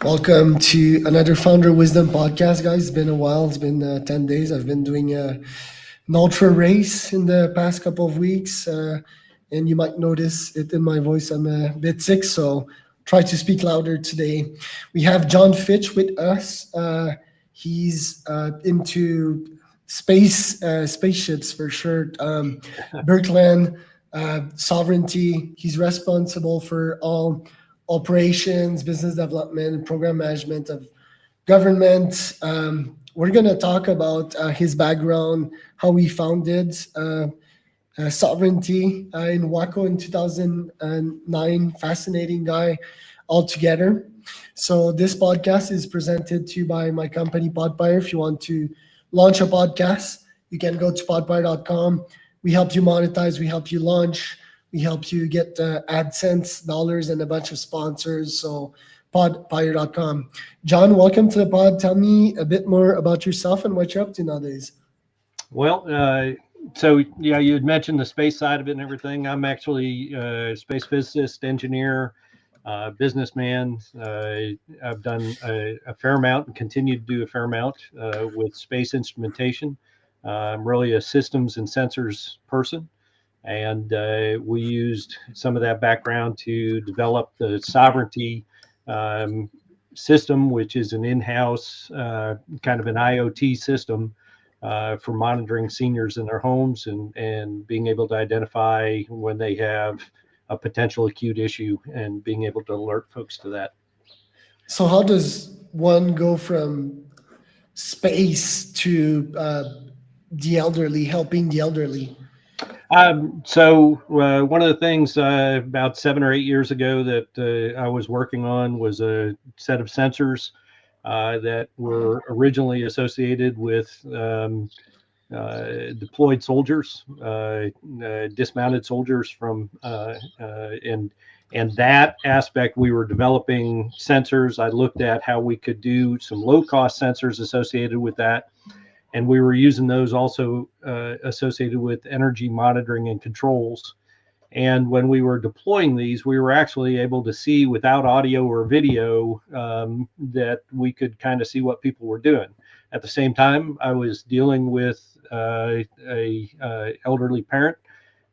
Welcome to another Founder Wisdom podcast, guys. It's been a while. It's been 10 days. I've been doing an ultra race in the past couple of weeks. And you might notice it in my voice. I'm a bit sick, so try to speak louder today. We have John Fitch with us. He's into spaceships for sure. Berkland, Sovereignty. He's responsible for all operations, business development, and program management of government. We're going to talk about his background, how he founded Sovereignty in Waco in 2009. Fascinating guy altogether. So this podcast is presented to you by my company, Podpire. If you want to launch a podcast, you can go to podpire.com. We help you monetize, we help you launch, we help you get AdSense dollars and a bunch of sponsors. So podpire.com. John, welcome to the pod. Tell me a bit more about yourself and what you're up to nowadays. Well, so yeah, you had mentioned the space side of it and everything. I'm actually a space physicist, engineer, businessman. I've done a fair amount and continue to do a fair amount with space instrumentation. I'm really a systems and sensors person. And we used some of that background to develop the Sovereignty system, which is an in-house kind of an IoT system for monitoring seniors in their homes and being able to identify when they have a potential acute issue and being able to alert folks to that. So how does one go from space to the elderly, helping the elderly? So one of the things about 7 or 8 years ago that I was working on was a set of sensors that were originally associated with deployed soldiers, dismounted soldiers from, and that aspect we were developing sensors. I looked at how we could do some low cost sensors associated with that. And we were using those also associated with energy monitoring and controls. And when we were deploying these, we were actually able to see without audio or video that we could kind of see what people were doing. At the same time, I was dealing with a elderly parent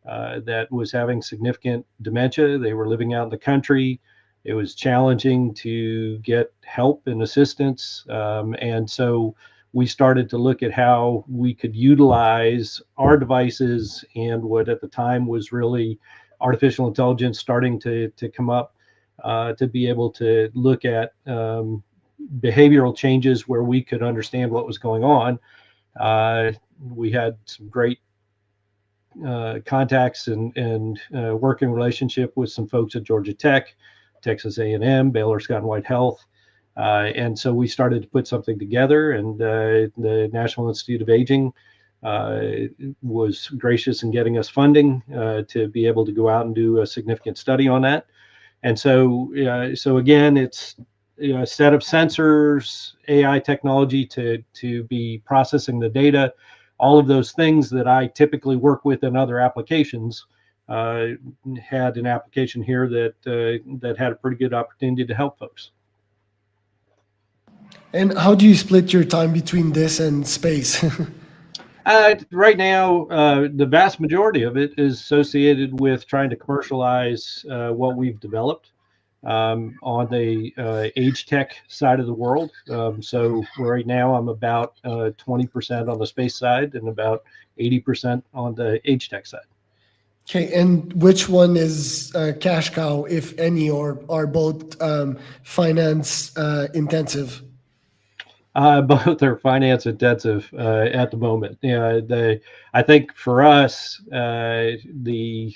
that was having significant dementia. They were living out in the country. It was challenging to get help and assistance. And so we started to look at how we could utilize our devices and what at the time was really artificial intelligence starting to come up to be able to look at behavioral changes where we could understand what was going on. We had some great contacts and working relationship with some folks at Georgia Tech, Texas A&M, Baylor Scott and White Health. And so we started to put something together, and the National Institute of Aging was gracious in getting us funding to be able to go out and do a significant study on that. And so again, it's a set of sensors, AI technology to be processing the data, all of those things that I typically work with in other applications. Had an application here that had a pretty good opportunity to help folks. And how do you split your time between this and space? Right now, the vast majority of it is associated with trying to commercialize what we've developed on the age tech side of the world. So right now, I'm about 20% on the space side and about 80% on the age tech side. Okay, and which one is cash cow, if any, or are both finance intensive? Both are finance intensive at the moment. I think for us, the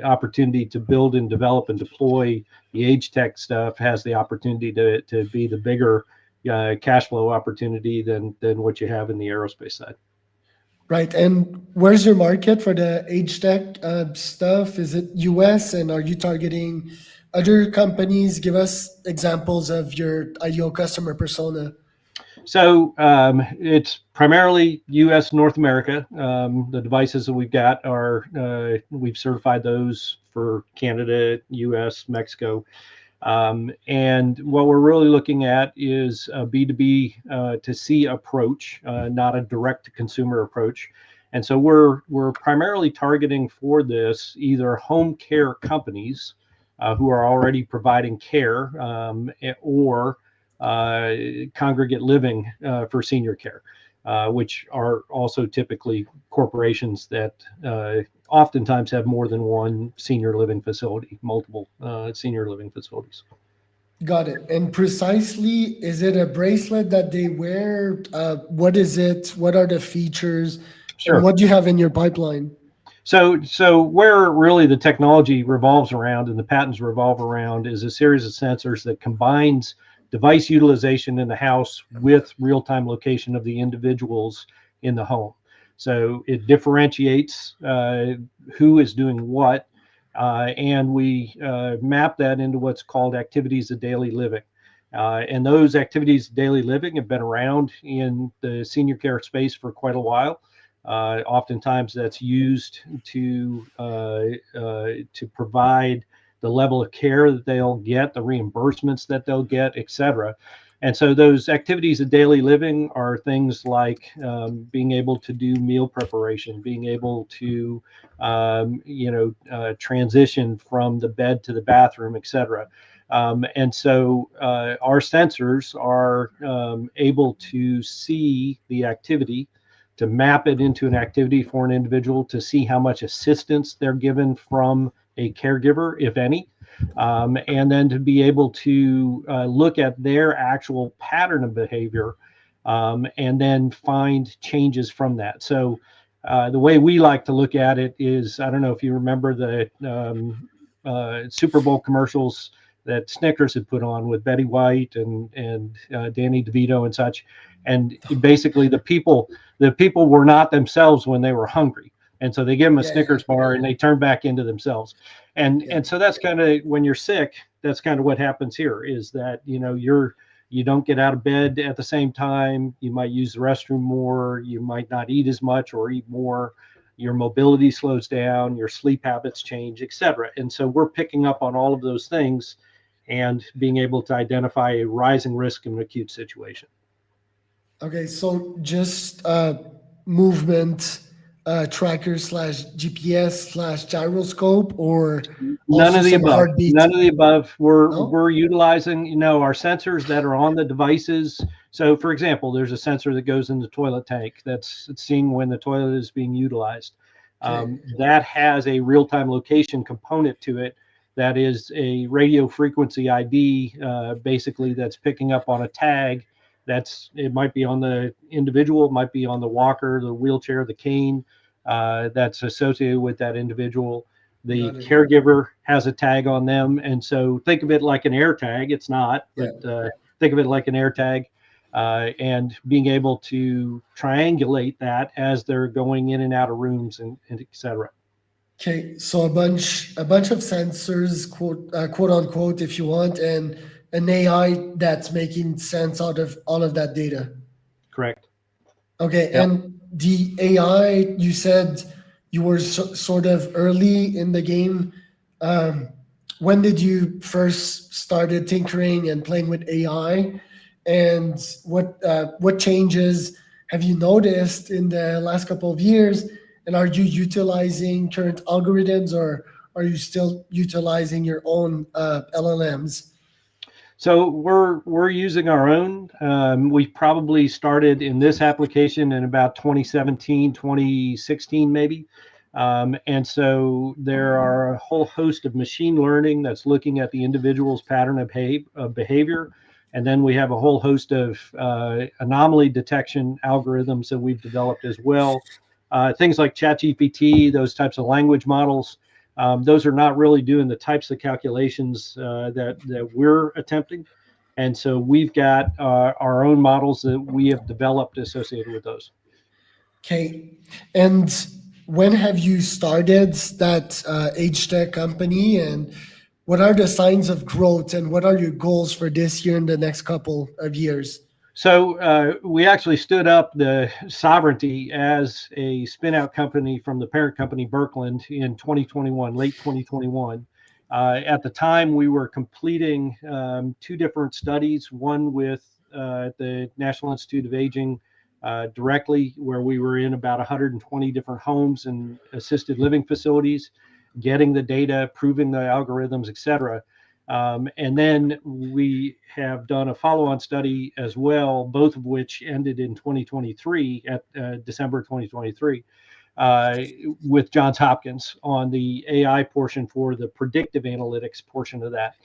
opportunity to build and develop and deploy the age tech stuff has the opportunity to be the bigger cash flow opportunity than what you have in the aerospace side. Right, and where's your market for the age tech stuff? Is it US, and are you targeting other companies? Give us examples of your ideal customer persona. So it's primarily U.S. North America. The devices that we've got are we've certified those for Canada, U.S., Mexico. And what we're really looking at is a B2B to C approach, not a direct to consumer approach. And so we're primarily targeting for this either home care companies who are already providing care or congregate living for senior care, which are also typically corporations that oftentimes have more than one senior living facility, multiple senior living facilities. Got it. And precisely, is it a bracelet that they wear? What is it? What are the features? And Sure. what do you have in your pipeline? So where really the technology revolves around and the patents revolve around is a series of sensors that combines device utilization in the house with real-time location of the individuals in the home. So it differentiates who is doing what, and we map that into what's called activities of daily living. And those activities of daily living have been around in the senior care space for quite a while. Oftentimes that's used to provide the level of care that they'll get, the reimbursements that they'll get, et cetera. And so those activities of daily living are things like being able to do meal preparation, being able to, transition from the bed to the bathroom, et cetera. And so our sensors are able to see the activity, to map it into an activity for an individual, to see how much assistance they're given from a caregiver, if any, and then to be able to look at their actual pattern of behavior and then find changes from that. So the way we like to look at it is, I don't know if you remember the Super Bowl commercials that Snickers had put on with Betty White and Danny DeVito and such. And basically the people were not themselves when they were hungry. And so they give them a Yeah, Snickers bar and they turn back into themselves. And so that's kind of, when you're sick, that's kind of what happens here, is that, you don't get out of bed at the same time. You might use the restroom more. You might not eat as much or eat more. Your mobility slows down, your sleep habits change, et cetera. And so we're picking up on all of those things and being able to identify a rising risk in an acute situation. Okay, so just movement tracker slash GPS slash gyroscope, or None also of the some above. heartbeat? None of the above. No? We're utilizing, our sensors that are on the devices. So, for example, there's a sensor that goes in the toilet tank that's seeing when the toilet is being utilized. Okay. That has a real-time location component to it. That is a radio frequency ID, basically, that's picking up on a tag. It might be on the individual, it might be on the walker, the wheelchair, the cane that's associated with that individual. The Got it. caregiver has a tag on them. And so think of it like an air tag. It's not, Yeah. but think of it like an air tag, and being able to triangulate that as they're going in and out of rooms and et cetera. Okay, so a bunch of sensors, quote unquote, if you want, and an AI that's making sense out of all of that data. Correct. Okay, Yep. and the AI, you said you were sort of early in the game. Um, when did you first started tinkering and playing with AI, and what changes have you noticed in the last couple of years? And are you utilizing current algorithms, or are you still utilizing your own LLMs? So we're using our own. We probably started in this application in about 2017, 2016, maybe. And so there are a whole host of machine learning that's looking at the individual's pattern of behavior. And then we have a whole host of anomaly detection algorithms that we've developed as well. Things like ChatGPT, those types of language models. Those are not really doing the types of calculations that we're attempting. And so we've got our own models that we have developed associated with those. Okay. And when have you started that age tech company, and what are the signs of growth, and what are your goals for this year and the next couple of years? So we actually stood up the Sovrinti as a spin-out company from the parent company Birkeland in 2021, late 2021. At the time, we were completing 2 different studies, one with the National Institute of Aging directly, where we were in about 120 different homes and assisted living facilities, getting the data, proving the algorithms, et cetera. And then we have done a follow-on study as well, both of which ended in 2023, at December 2023. With Johns Hopkins on the AI portion for the predictive analytics portion of that.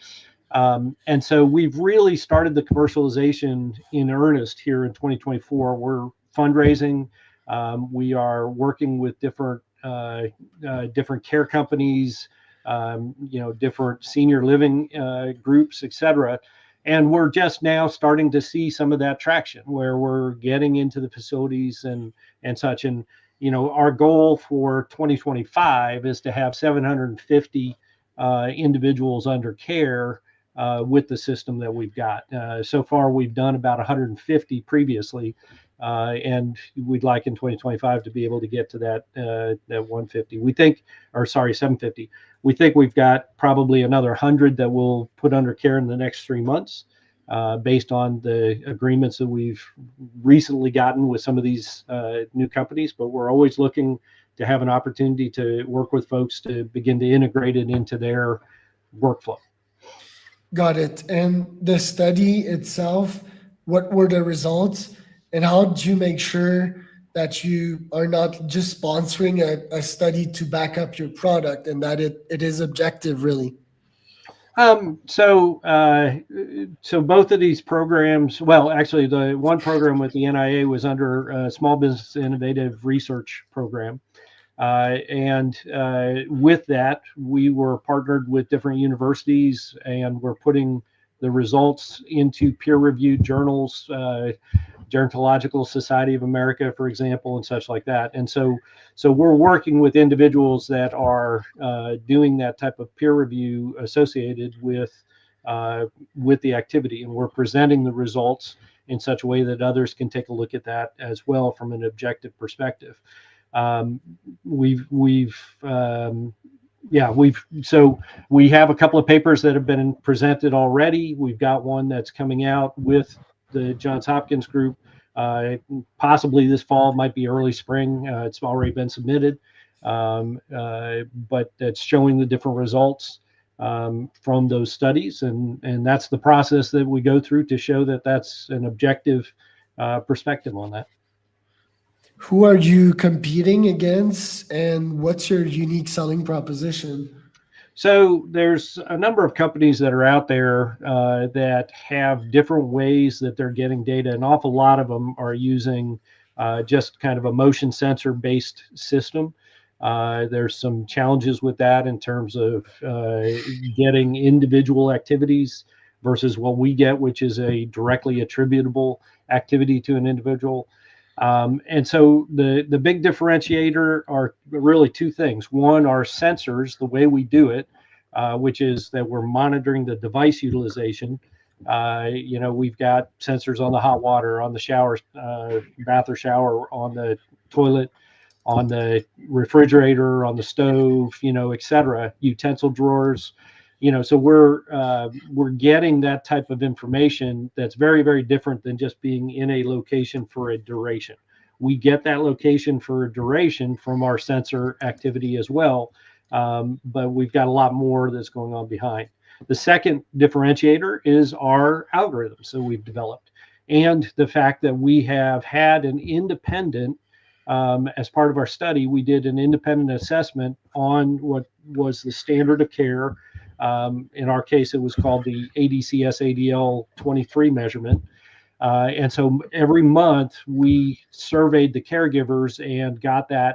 And so we've really started the commercialization in earnest here in 2024. We're fundraising. We are working with different care companies, different senior living groups, et cetera. And we're just now starting to see some of that traction where we're getting into the facilities and such. And our goal for 2025 is to have 750 individuals under care with the system that we've got. So far, we've done about 150 previously, and we'd like in 2025 to be able to get to that 150. 750. We think we've got probably another 100 that we'll put under care in the next 3 months. Based on the agreements that we've recently gotten with some of these new companies, but we're always looking to have an opportunity to work with folks to begin to integrate it into their workflow. Got it. And the study itself, what were the results, and how did you make sure that you are not just sponsoring a study to back up your product and that it is objective, really? So both of these programs, well, actually the one program with the NIA was under a Small Business Innovative Research Program. And with that, we were partnered with different universities and we're putting the results into peer-reviewed journals, Gerontological Society of America, for example, and such like that. And so we're working with individuals that are doing that type of peer review associated with the activity, and we're presenting the results in such a way that others can take a look at that as well from an objective perspective. We have a couple of papers that have been presented already. We've got one that's coming out with the Johns Hopkins group, possibly this fall, might be early spring. It's already been submitted, but it's showing the different results from those studies, and that's the process that we go through to show that that's an objective perspective on that. Who are you competing against, and what's your unique selling proposition? So there's a number of companies that are out there that have different ways that they're getting data. An awful lot of them are using just kind of a motion sensor based system. There's some challenges with that in terms of getting individual activities versus what we get, which is a directly attributable activity to an individual. And so the big differentiator are really 2 things. One, our sensors, the way we do it, which is that we're monitoring the device utilization. We've got sensors on the hot water, on the shower, bath or shower, on the toilet, on the refrigerator, on the stove, et cetera, utensil drawers. So we're getting that type of information that's very, very different than just being in a location for a duration. We get that location for a duration from our sensor activity as well, but we've got a lot more that's going on behind. The second differentiator is our algorithms that we've developed, and the fact that we have had an independent, as part of our study, we did an independent assessment on what was the standard of care. In our case, it was called the ADCS-ADL 23 measurement. And so every month we surveyed the caregivers and got that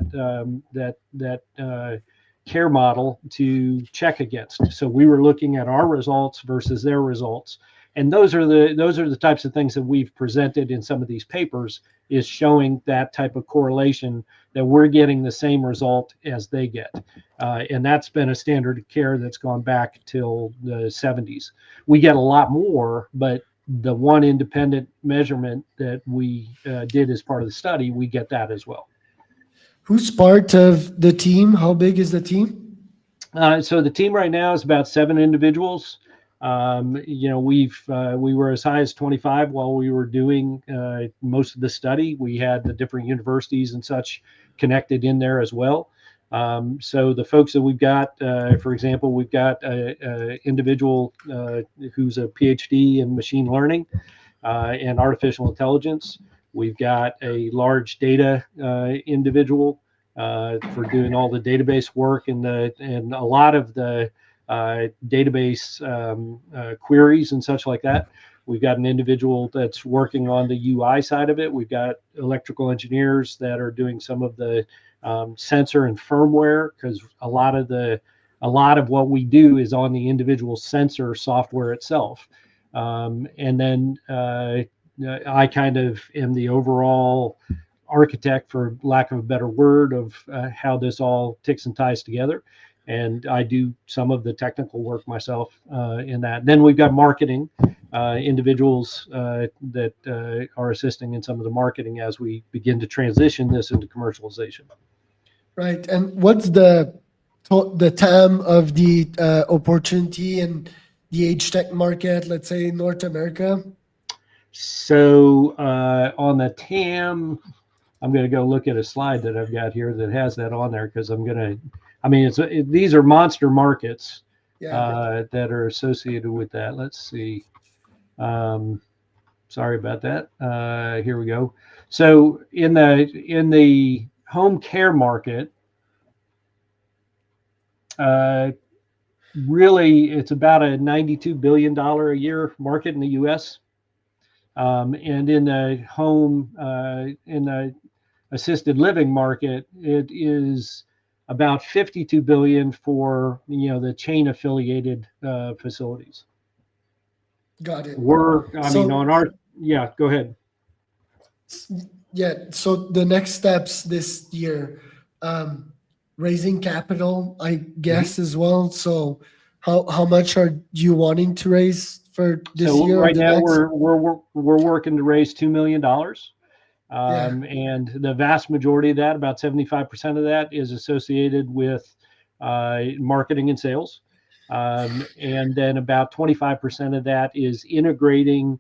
care model to check against. So we were looking at our results versus their results. And those are the types of things that we've presented in some of these papers, is showing that type of correlation, that we're getting the same result as they get. And that's been a standard of care that's gone back till the 70s. We get a lot more, but the one independent measurement that we did as part of the study, we get that as well. Who's part of the team? How big is the team? So the team right now is about 7 individuals. We were as high as 25 while we were doing most of the study. We had the different universities and such connected in there as well. So the folks that we've got, for example, we've got an individual who's a PhD in machine learning and artificial intelligence. We've got a large data individual for doing all the database work and a lot of the database queries and such like that. We've got an individual that's working on the UI side of it. We've got electrical engineers that are doing some of the sensor and firmware, because a lot of what we do is on the individual sensor software itself. And then I kind of am the overall architect, for lack of a better word, of how this all ticks and ties together. And I do some of the technical work myself in that. Then we've got marketing individuals that are assisting in some of the marketing as we begin to transition this into commercialization. Right. And what's the TAM of the opportunity in the age tech market, let's say in North America? So on the TAM, I'm going to go look at a slide that I've got here that has that on there, because these are monster markets that are associated with that. Let's see. Sorry about that. Here we go. So in the home care market, really, it's about a $92 billion a year market in the U.S. And in the in the assisted living market, it is about 52 billion for the chain affiliated facilities. Got it. Yeah, go ahead. Yeah. So the next steps this year, raising capital, I guess, as well. So how much are you wanting to raise for this year? Right now we're working to raise $2 million. And the vast majority of that, about 75% of that, is associated with marketing and sales. And then about 25% of that is integrating.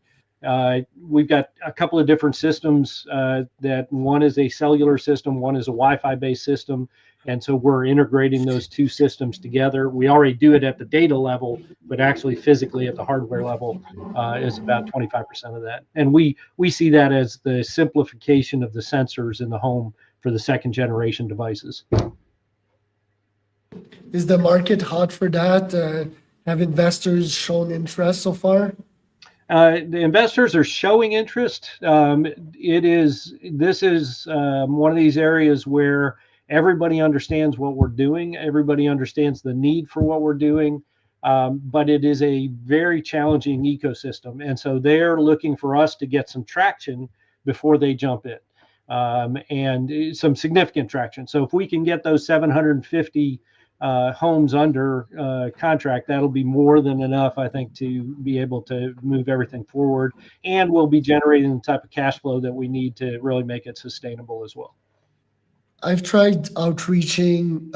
We've got a couple of different systems that one is a cellular system, one is a Wi-Fi based system. And so we're integrating those two systems together. We already do it at the data level, but actually physically at the hardware level is about 25% of that. And we see that as the simplification of the sensors in the home for the second generation devices. Is the market hot for that? Have investors shown interest so far? The investors are showing interest. This is one of these areas where everybody understands what we're doing. Everybody understands the need for what we're doing. But it is a very challenging ecosystem. And so they're looking for us to get some traction before they jump in, and some significant traction. So if we can get those 750 homes under contract, that'll be more than enough, I think, to be able to move everything forward. And we'll be generating the type of cash flow that we need to really make it sustainable as well. I've tried outreaching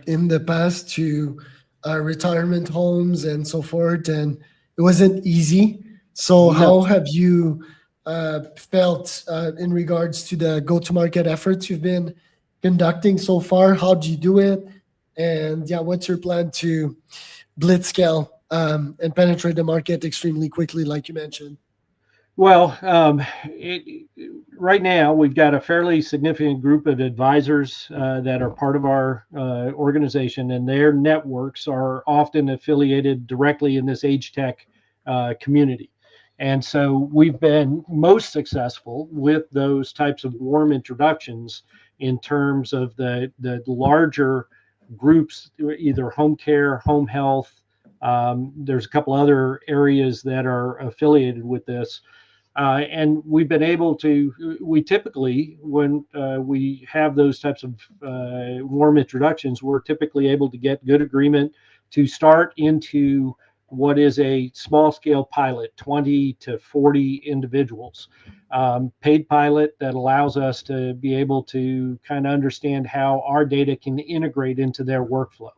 in the past to retirement homes and so forth, and it wasn't easy. So how have you felt in regards to the go-to-market efforts you've been conducting so far? How do you do it? And what's your plan to blitzscale and penetrate the market extremely quickly, like you mentioned? Well, right now we've got a fairly significant group of advisors that are part of our organization, and their networks are often affiliated directly in this age tech community. And so we've been most successful with those types of warm introductions in terms of the larger groups, either home care, home health. There's a couple other areas that are affiliated with this. And we've been able to, we typically, when we have those types of warm introductions, we're typically able to get good agreement to start into what is a small scale pilot, 20 to 40 individuals. Paid pilot that allows us to be able to kind of understand how our data can integrate into their workflow.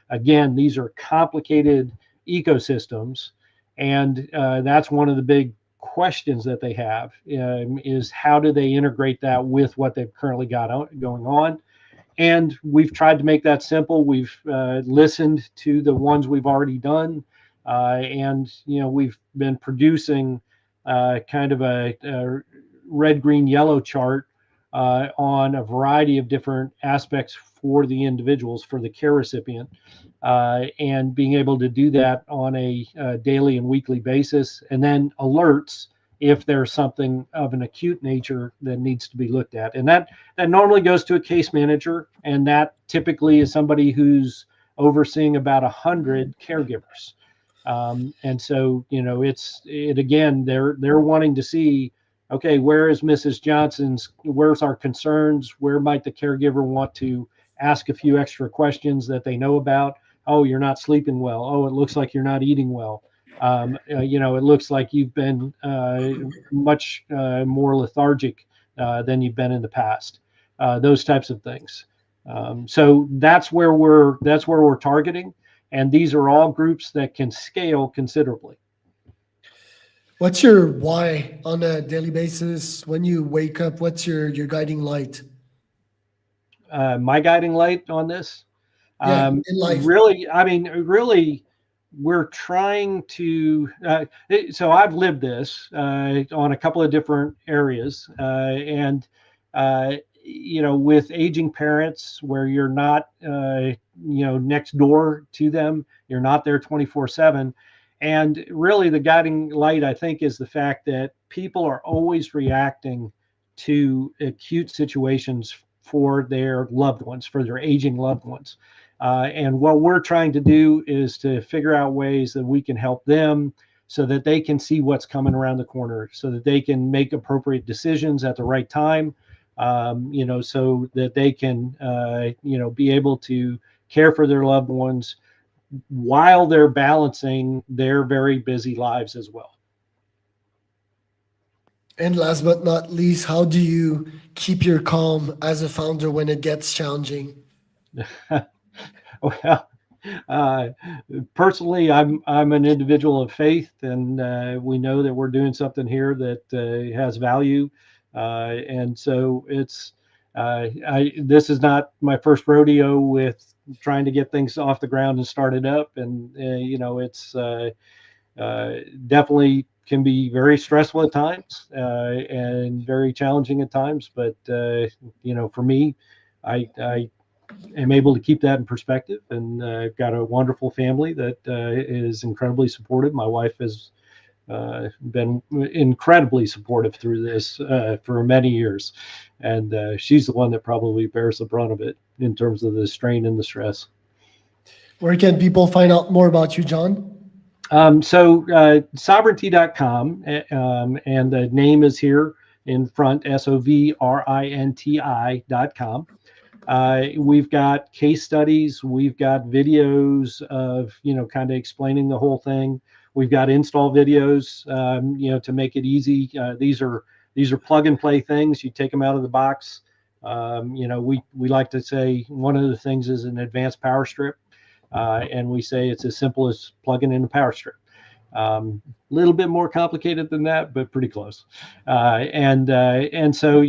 again, these are complicated ecosystems, and that's one of the big questions that they have, is how do they integrate that with what they've currently got going on. And we've tried to make that simple. We've listened to the ones we've already done, and we've been producing kind of a red, green, yellow chart on a variety of different aspects for the individuals, for the care recipient, and being able to do that on a daily and weekly basis, and then alerts if there's something of an acute nature that needs to be looked at. And that normally goes to a case manager, and that typically is somebody who's overseeing about 100 caregivers. And so, again, they're wanting to see, okay, where is Mrs. Johnson's, where's our concerns, where might the caregiver want to ask a few extra questions that they know about. Oh, you're not sleeping well. Oh, it looks like you're not eating well. It looks like you've been much more lethargic than you've been in the past. Those types of things. So that's where we're targeting, and these are all groups that can scale considerably. What's your why on a daily basis? When you wake up, what's your guiding light? My guiding light on this, In life. really, we're trying to. So I've lived this on a couple of different areas, and with aging parents, where you're not, next door to them, you're not there 24/7, and really the guiding light, I think, is the fact that people are always reacting to acute situations for their loved ones, for their aging loved ones. And what we're trying to do is to figure out ways that we can help them so that they can see what's coming around the corner, so that they can make appropriate decisions at the right time, so that they can, be able to care for their loved ones while they're balancing their very busy lives as well. And last but not least, how do you keep your calm as a founder when it gets challenging? Well, personally, I'm an individual of faith, and we know that we're doing something here that has value, and so it's this is not my first rodeo with trying to get things off the ground and started up, and it's definitely can be very stressful at times and very challenging at times, but for me, I am able to keep that in perspective, and I've got a wonderful family that is incredibly supportive. My wife has been incredibly supportive through this for many years, and she's the one that probably bears the brunt of it in terms of the strain and the stress. Where can people find out more about you, John? Sovrinti.com, and the name is here in front, Sovrinti.com. We've got case studies, we've got videos of, kind of explaining the whole thing. We've got install videos, to make it easy. These are plug and play things. You take them out of the box. We like to say one of the things is an advanced power strip. And we say it's as simple as plugging in a power strip. A little bit more complicated than that, but pretty close. And so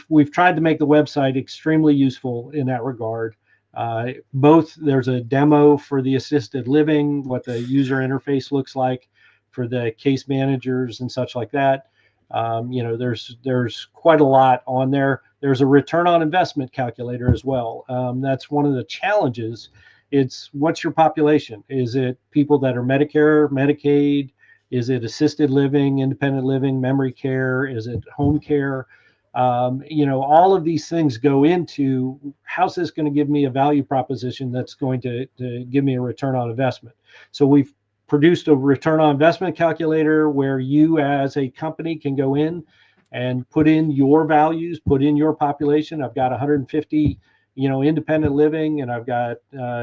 we've tried to make the website extremely useful in that regard. Both there's a demo for the assisted living, what the user interface looks like for the case managers and such like that. There's quite a lot on there. There's a return on investment calculator as well. That's one of the challenges. It's what's your population? Is it people that are Medicare, Medicaid? Is it assisted living, independent living, memory care? Is it home care? All of these things go into how's this going to give me a value proposition that's going to give me a return on investment. So we've produced a return on investment calculator where you as a company can go in and put in your values, put in your population. I've got 150 independent living, and I've got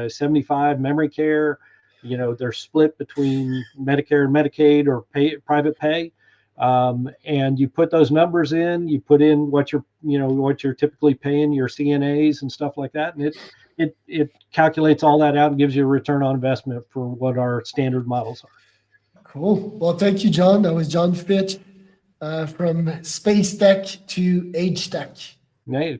75 memory care. They're split between Medicare and Medicaid or private pay. And you put those numbers in, you put in what you're typically paying your CNAs and stuff like that, and it calculates all that out and gives you a return on investment for what our standard models are. Cool. Well, thank you, John. That was John Fitch from Space Tech to Age Tech. Hey,